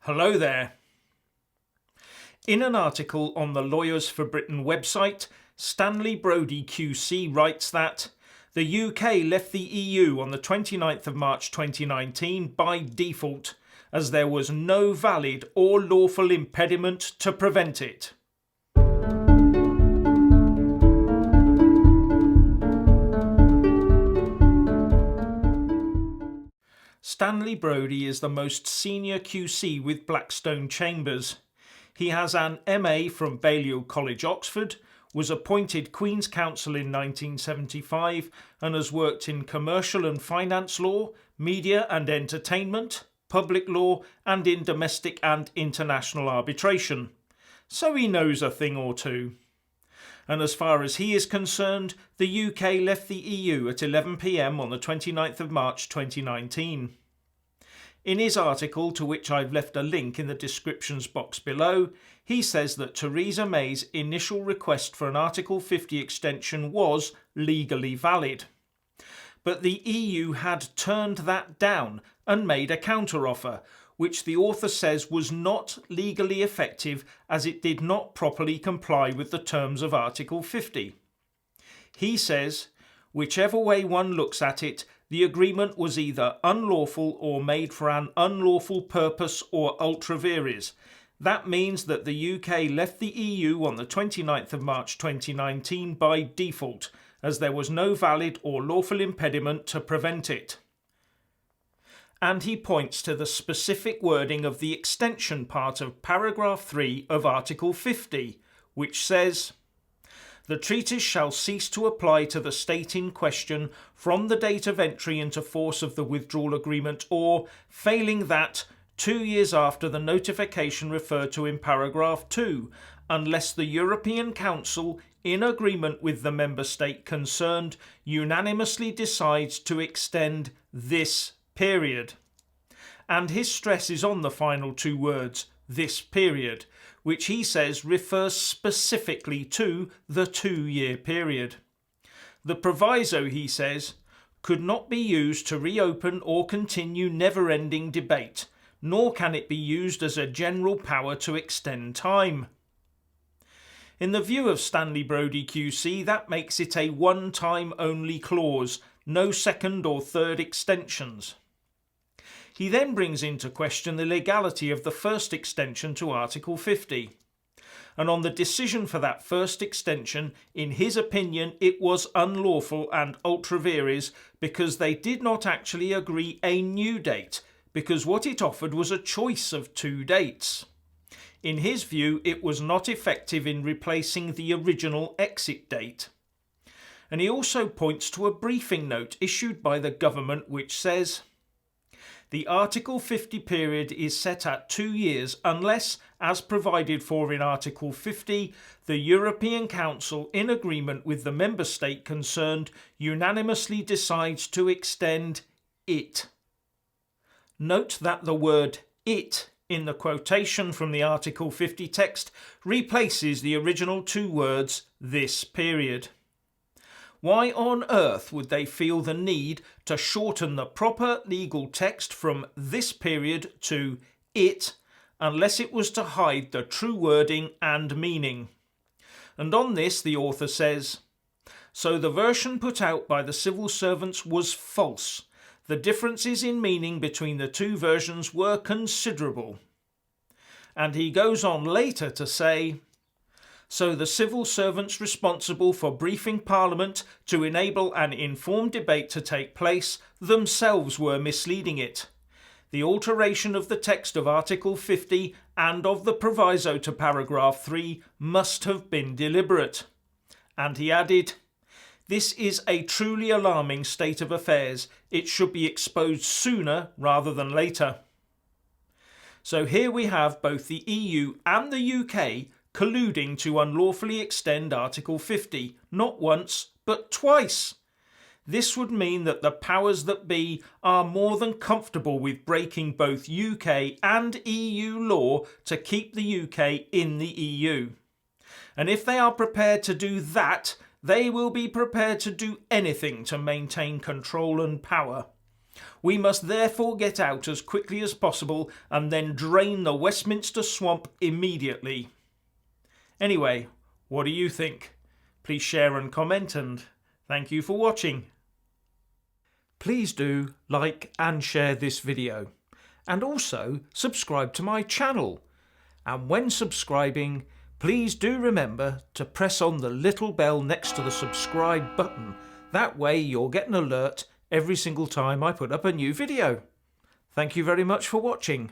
Hello there. In an article on the Lawyers for Britain website, Stanley Brodie QC writes that the UK left the EU on the 29th of March 2019 by default, as there was no valid or lawful impediment to prevent it. Stanley Brodie is the most senior QC with Blackstone Chambers. He has an MA from Balliol College Oxford, was appointed Queen's Counsel in 1975 and has worked in commercial and finance law, media and entertainment, public law and in domestic and international arbitration. So he knows a thing or two. And as far as he is concerned, the UK left the EU at 11 p.m. on the 29th of March 2019. In his article, to which I've left a link in the descriptions box below, he says that Theresa May's initial request for an Article 50 extension was legally valid. But the EU had turned that down and made a counteroffer, which the author says was not legally effective as it did not properly comply with the terms of Article 50. He says, whichever way one looks at it, the agreement was either unlawful or made for an unlawful purpose or ultra vires. That means that the UK left the EU on the 29th of March 2019 by default, as there was no valid or lawful impediment to prevent it. And he points to the specific wording of the extension part of paragraph 3 of Article 50, which says, "The treatise shall cease to apply to the state in question from the date of entry into force of the withdrawal agreement or, failing that, 2 years after the notification referred to in paragraph 2, unless the European Council, in agreement with the member state concerned, unanimously decides to extend this period." And his stress is on the final two words, this period, which he says refers specifically to the 2-year period. The proviso, he says, could not be used to reopen or continue never-ending debate, nor can it be used as a general power to extend time. In the view of Stanley Brodie QC, that makes it a one-time only clause, no second or third extensions. He then brings into question the legality of the first extension to Article 50. And on the decision for that first extension, in his opinion, it was unlawful and ultra vires because they did not actually agree a new date, because what it offered was a choice of two dates. In his view, it was not effective in replacing the original exit date. And he also points to a briefing note issued by the government which says, "The Article 50 period is set at 2 years unless, as provided for in Article 50, the European Council, in agreement with the member state concerned, unanimously decides to extend it." Note that the word it in the quotation from the Article 50 text replaces the original two words this period. Why on earth would they feel the need to shorten the proper legal text from this period to it, unless it was to hide the true wording and meaning? And on this the author says, "So the version put out by the civil servants was false. The differences in meaning between the two versions were considerable." And he goes on later to say, "So the civil servants responsible for briefing Parliament to enable an informed debate to take place themselves were misleading it. The alteration of the text of Article 50 and of the proviso to paragraph 3 must have been deliberate." And he added, "This is a truly alarming state of affairs. It should be exposed sooner rather than later." So here we have both the EU and the UK colluding to unlawfully extend Article 50, not once, but twice. This would mean that the powers that be are more than comfortable with breaking both UK and EU law to keep the UK in the EU. And if they are prepared to do that, they will be prepared to do anything to maintain control and power. We must therefore get out as quickly as possible and then drain the Westminster swamp immediately. Anyway, what do you think? Please share and comment, and thank you for watching. Please do like and share this video, and also subscribe to my channel. And when subscribing, please do remember to press on the little bell next to the subscribe button. That way you'll get an alert every single time I put up a new video. Thank you very much for watching.